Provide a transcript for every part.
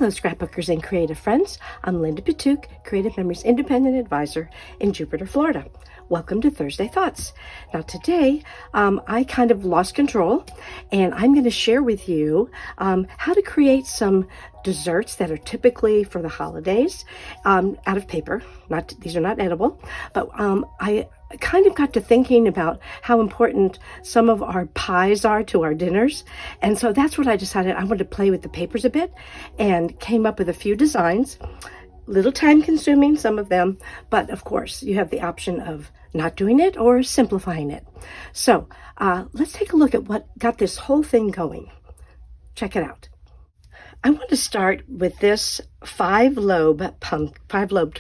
Hello, scrapbookers and creative friends. I'm Linda Petuch, Creative Memories Independent Advisor in Jupiter, Florida. Welcome to Thursday Thoughts. Now today, I kind of lost control, and I'm going to share with you how to create some desserts that are typically for the holidays out of paper. These are not edible, but I kind of got to thinking about how important some of our pies are to our dinners. And so that's what I decided. I wanted to play with the papers a bit and came up with a few designs. Little time consuming, some of them, but of course you have the option of not doing it or simplifying it. So let's take a look at what got this whole thing going. Check it out. I want to start with this five-lobed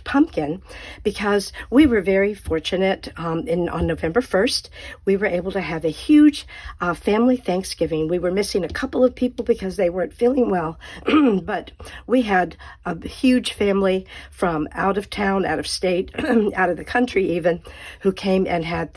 pumpkin because we were very fortunate on November 1st. We were able to have a huge family Thanksgiving. We were missing a couple of people because they weren't feeling well, but we had a huge family from out of town, out of state, out of the country even, who came and had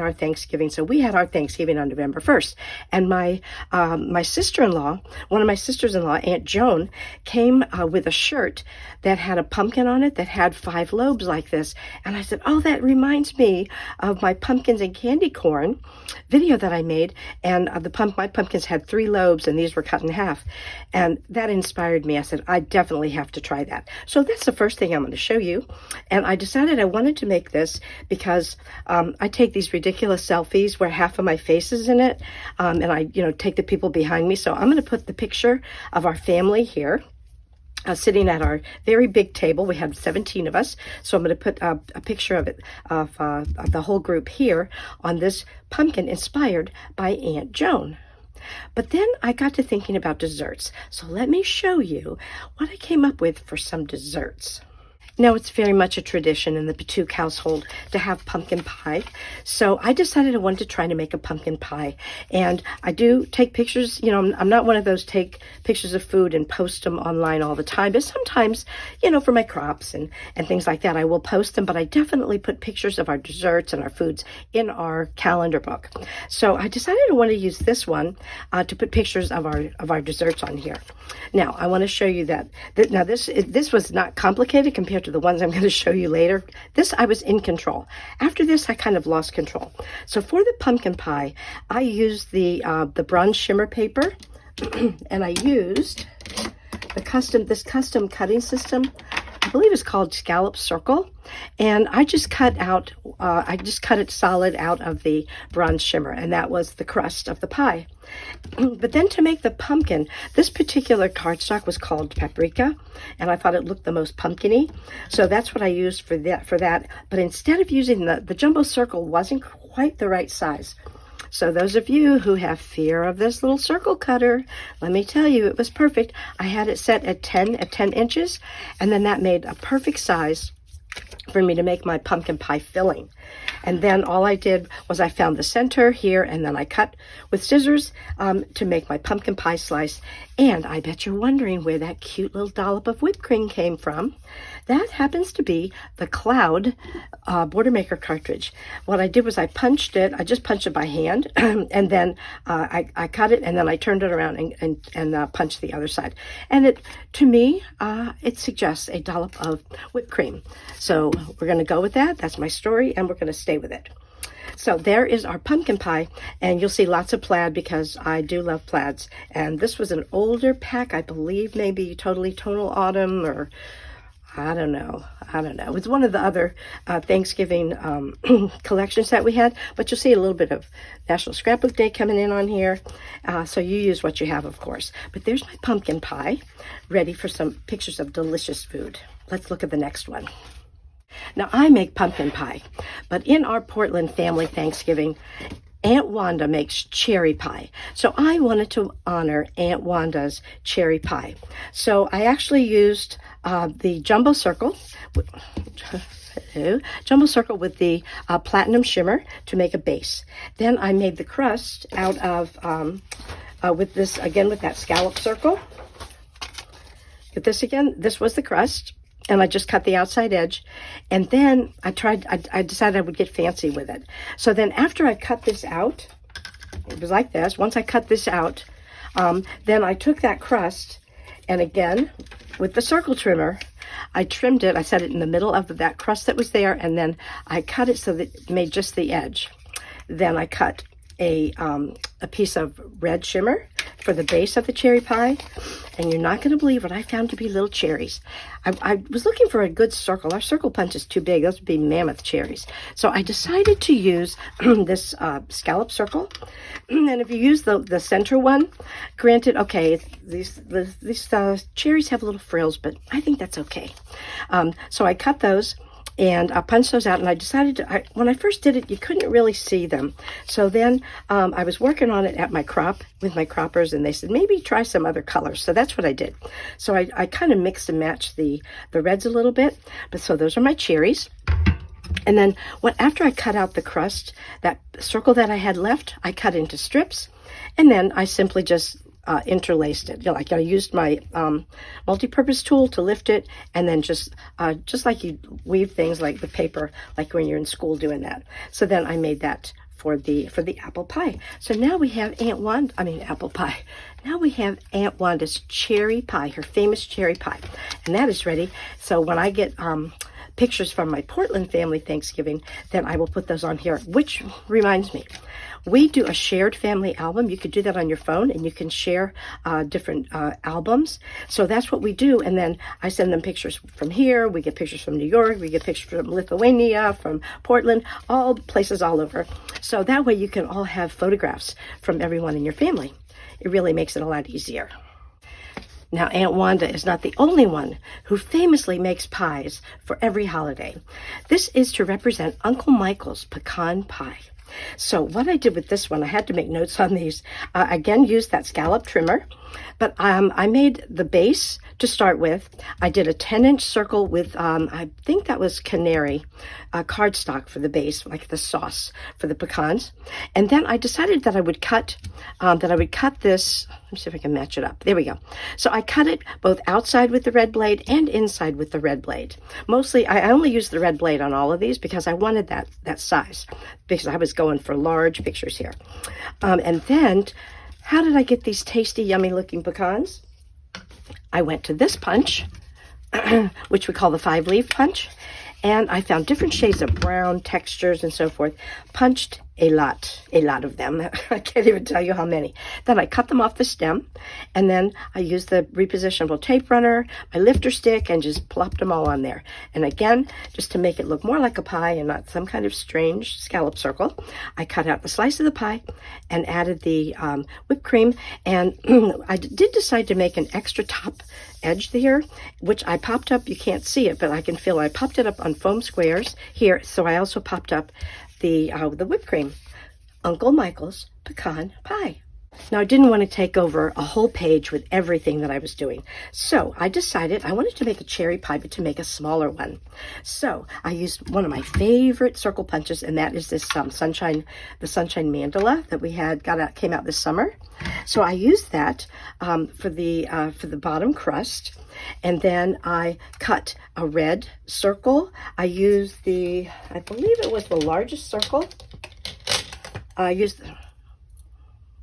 our Thanksgiving. So we had our Thanksgiving on November 1st. And my sister-in-law, one of my sisters-in-law, Aunt Joan, came with a shirt that had a pumpkin on it that had 5 lobes like this. And I said, oh, that reminds me of my pumpkins and candy corn video that I made. And my pumpkins had 3 lobes and these were cut in half. And that inspired me. I said, I definitely have to try that. So that's the first thing I'm going to show you. And I decided I wanted to make this because I take these ridiculous selfies where half of my face is in it. And I, take the people behind me. So I'm going to put the picture of our family here. Sitting at our very big table. We had 17 of us. So I'm going to put a picture of the whole group here on this pumpkin inspired by Aunt Joan. But then I got to thinking about desserts. So let me show you what I came up with for some desserts. Now, it's very much a tradition in the Petuch household to have pumpkin pie. So I decided I wanted to try to make a pumpkin pie. And I do take pictures. I'm not one of those take pictures of food and post them online all the time. But sometimes, for my crops and things like that, I will post them. But I definitely put pictures of our desserts and our foods in our calendar book. So I decided I want to use this one to put pictures of our desserts on here. Now, I want to show you that. Now, this was not complicated compared to the ones I'm going to show you later. This, I was in control. After this, I kind of lost control. So for the pumpkin pie, I used the bronze shimmer paper, and I used this custom cutting system. I believe it's called Scallop Circle, and I just cut it solid out of the bronze shimmer, and that was the crust of the pie. But then to make the pumpkin, this particular cardstock was called Paprika, and I thought it looked the most pumpkin-y, so that's what I used for that. But instead of using the jumbo circle, wasn't quite the right size. So those of you who have fear of this little circle cutter, let me tell you, it was perfect. I had it set at 10 inches, and then that made a perfect size for me to make my pumpkin pie filling. And then all I did was I found the center here, and then I cut with scissors to make my pumpkin pie slice. And I bet you're wondering where that cute little dollop of whipped cream came from. That happens to be the Cloud Border Maker cartridge. What I did was I just punched it by hand, and then I cut it, and then I turned it around and punched the other side. And to me, it suggests a dollop of whipped cream. So we're going to go with that. That's my story, and we're going to stay with it. So there is our pumpkin pie, and you'll see lots of plaid because I do love plaids. And this was an older pack, I believe, maybe Totally Tonal Autumn, or I don't know. It was one of the other Thanksgiving collections that we had, but you'll see a little bit of National Scrapbook Day coming in on here. So you use what you have, of course. But there's my pumpkin pie, ready for some pictures of delicious food. Let's look at the next one. Now, I make pumpkin pie, but in our Portland family Thanksgiving, Aunt Wanda makes cherry pie. So I wanted to honor Aunt Wanda's cherry pie. So I actually used the jumbo circle with the platinum shimmer to make a base. Then I made the crust out of with that scallop circle. Get this again. This was the crust. And I just cut the outside edge. And then I decided I would get fancy with it. So then after I cut this out, it was like this. Once I cut this out, then I took that crust And again, with the circle trimmer, I trimmed it. I set it in the middle of that crust that was there, and then I cut it so that it made just the edge. Then I cut a piece of red shimmer for the base of the cherry pie, and you're not going to believe what I found to be little cherries. I was looking for a good circle. Our circle punch is too big. Those would be mammoth cherries. So I decided to use this scallop circle. And if you use the center one, granted, okay, these cherries have little frills, but I think that's okay. So I cut those, and I punched those out, and I decided to, when I first did it, you couldn't really see them. So then I was working on it at my crop with my croppers, and they said, maybe try some other colors. So that's what I did. So I kind of mixed and matched the reds a little bit. But so those are my cherries. And then after I cut out the crust, that circle that I had left, I cut into strips, and then I simply just interlaced it. Like I used my multi-purpose tool to lift it, and then just like you weave things like the paper, like when you're in school doing that. So then I made that for the apple pie. So now we have apple pie. Now we have Aunt Wanda's cherry pie, her famous cherry pie, and that is ready. So when I get pictures from my Portland family Thanksgiving, then I will put those on here. Which reminds me, we do a shared family album. You could do that on your phone, and you can share different albums. So that's what we do. And then I send them pictures from here. We get pictures from New York. We get pictures from Lithuania, from Portland, all places all over. So that way you can all have photographs from everyone in your family. It really makes it a lot easier. Now, Aunt Wanda is not the only one who famously makes pies for every holiday. This is to represent Uncle Michael's pecan pie. So what I did with this one, I had to make notes on these. Again, used that scallop trimmer, but I made the base to start with. I did a 10-inch circle with, I think that was canary cardstock for the base, like the sauce for the pecans. And then I decided that I would cut this. Let me see if I can match it up. There we go. So I cut it both outside with the red blade and inside with the red blade. Mostly, I only used the red blade on all of these because I wanted that size, because I was going for large pictures here. And then, how did I get these tasty, yummy looking pecans? I went to this punch, which we call the 5-leaf punch, and I found different shades of brown, textures, and so forth. Punched a lot of them. I can't even tell you how many. Then I cut them off the stem, and then I used the repositionable tape runner, my lifter stick, and just plopped them all on there. And again, just to make it look more like a pie and not some kind of strange scallop circle, I cut out the slice of the pie and added the whipped cream. And I did decide to make an extra top edge there, which I popped up. You can't see it, but I can feel it. I popped it up on foam squares here. So I also popped up the whipped cream, Uncle Michael's pecan pie. Now, I didn't want to take over a whole page with everything that I was doing. So I decided I wanted to make a cherry pie, but to make a smaller one. So I used one of my favorite circle punches, and that is this the sunshine mandala that we had came out this summer. So I used that for the bottom crust. And then I cut a red circle. I used I believe it was the largest circle. I used,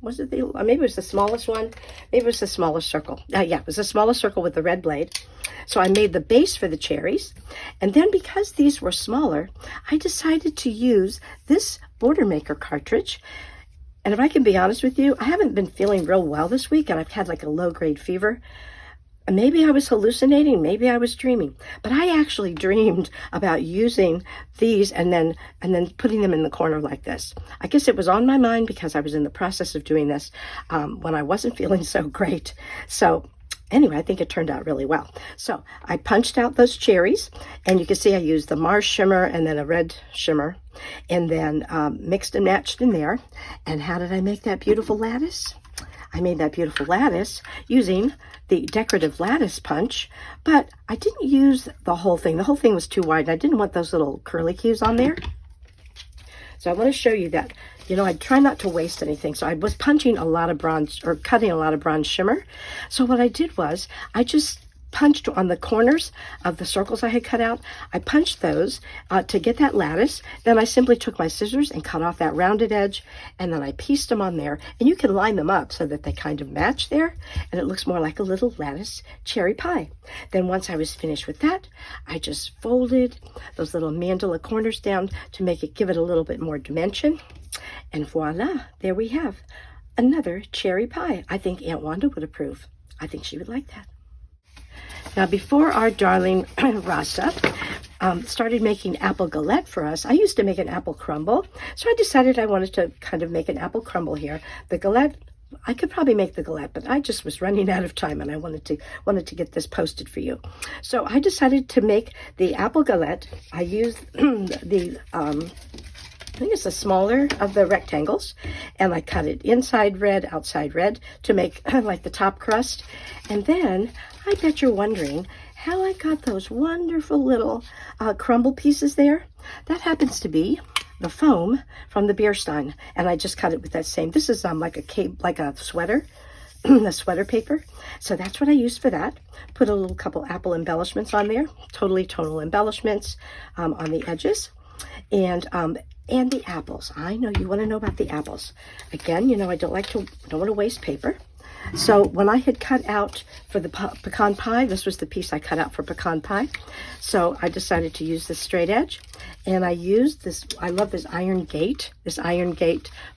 maybe it was the smallest one. Maybe it was the smallest circle. Yeah, it was the smallest circle with the red blade. So I made the base for the cherries. And then because these were smaller, I decided to use this Border Maker cartridge. And if I can be honest with you, I haven't been feeling real well this week, and I've had like a low-grade fever. Maybe I was hallucinating, maybe I was dreaming, but I actually dreamed about using these and then putting them in the corner like this. I guess it was on my mind because I was in the process of doing this when I wasn't feeling so great. So anyway, I think it turned out really well. So I punched out those cherries, and you can see I used the Mars shimmer and then a red shimmer, and then mixed and matched in there. And how did I make that beautiful lattice? I made that beautiful lattice using the decorative lattice punch, but I didn't use the whole thing. The whole thing was too wide. I didn't want those little curly cues on there. So I want to show you that, I try not to waste anything. So I was punching a lot of bronze, or cutting a lot of bronze shimmer. So what I did was I just punched on the corners of the circles I had cut out. I punched those to get that lattice. Then I simply took my scissors and cut off that rounded edge, and then I pieced them on there. And you can line them up so that they kind of match there, and it looks more like a little lattice cherry pie. Then once I was finished with that, I just folded those little mandala corners down to give it a little bit more dimension. And voila, there we have another cherry pie. I think Aunt Wanda would approve. I think she would like that. Now, before our darling Rasa started making apple galette for us, I used to make an apple crumble. So I decided I wanted to kind of make an apple crumble here. The galette, I could probably make the galette, but I just was running out of time, and I wanted to get this posted for you. So I decided to make the apple galette. I used I think it's the smaller of the rectangles, and I cut it inside red, outside red to make like the top crust. And then I bet you're wondering how I got those wonderful little crumble pieces there. That happens to be the foam from the beer stein, and I just cut it with that same. This is like a sweater. The sweater paper. So that's what I used for that. Put a couple apple embellishments on there, totally tonal embellishments on the edges. And the apples. I know you want to know about the apples. Again, you know, I don't want to waste paper. So when I had cut out for the pecan pie, this was the piece I cut out for pecan pie. So I decided to use this straight edge, and I used this. I love this iron gate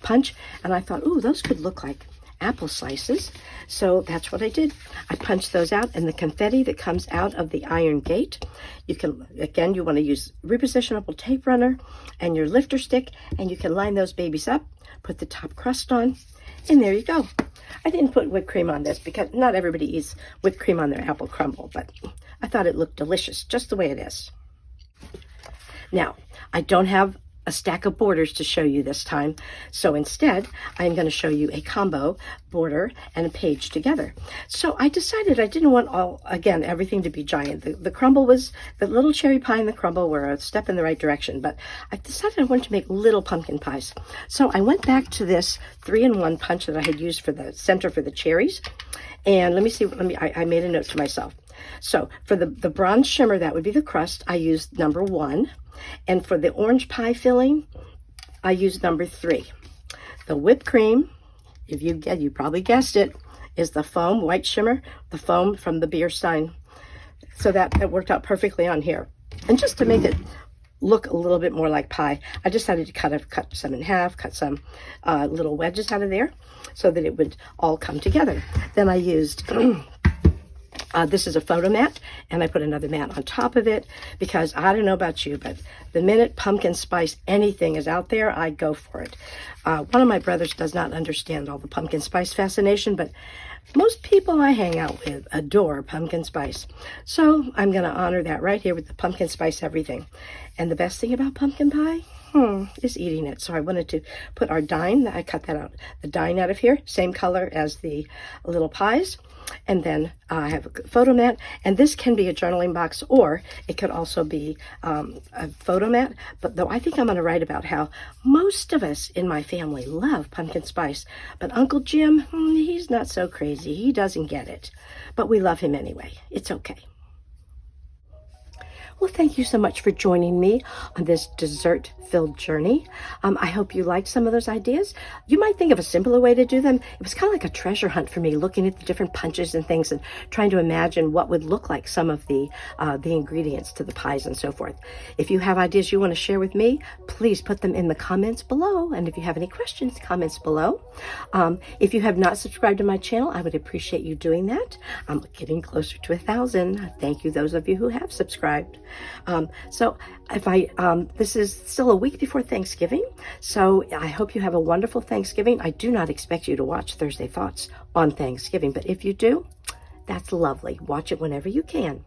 punch, and I thought, ooh, those could look like apple slices. So that's what I did. I punched those out, and the confetti that comes out of the iron gate, you want to use repositionable tape runner and your lifter stick, and you can line those babies up, put the top crust on, and there you go. I didn't put whipped cream on this because not everybody eats whipped cream on their apple crumble, but I thought it looked delicious just the way it is. Now, I don't have a stack of borders to show you this time. So instead, I'm going to show you a combo border and a page together. So I decided I didn't want everything to be giant. The crumble was, the little cherry pie and the crumble were a step in the right direction, but I decided I wanted to make little pumpkin pies. So I went back to this 3-in-1 punch that I had used for the center for the cherries. And I made a note to myself. So for the bronze shimmer, that would be the crust, I used number 1. And for the orange pie filling, I used number 3. The whipped cream, you probably guessed it, is the foam, white shimmer, the foam from the beer stein. So that worked out perfectly on here. And just to make it look a little bit more like pie, I decided to cut some in half, cut some little wedges out of there so that it would all come together. Then I used this is a photo mat, and I put another mat on top of it because I don't know about you, but the minute pumpkin spice anything is out there, I go for it. One of my brothers does not understand all the pumpkin spice fascination, but most people I hang out with adore pumpkin spice. So I'm going to honor that right here with the pumpkin spice everything. And the best thing about pumpkin pie is eating it. So I wanted to put our dine, I cut that out, the dine out of here, same color as the little pies. And then I have a photo mat, and this can be a journaling box, or it could also be a photo mat. But though I think I'm going to write about how most of us in my family love pumpkin spice, but Uncle Jim, he's not so crazy. He doesn't get it, but we love him anyway. It's okay. Well, thank you so much for joining me on this dessert-filled journey. I hope you liked some of those ideas. You might think of a simpler way to do them. It was kind of like a treasure hunt for me, looking at the different punches and things and trying to imagine what would look like some of the ingredients to the pies and so forth. If you have ideas you want to share with me, please put them in the comments below. And if you have any questions, comments below. If you have not subscribed to my channel, I would appreciate you doing that. I'm getting closer to 1,000. Thank you, those of you who have subscribed. So this is still a week before Thanksgiving, so I hope you have a wonderful Thanksgiving. I do not expect you to watch Thursday Thoughts on Thanksgiving, but if you do, that's lovely. Watch it whenever you can.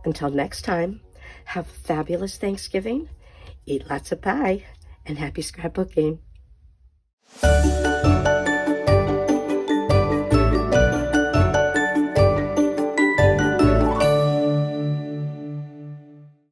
Until next time, have a fabulous Thanksgiving, eat lots of pie, and happy scrapbooking.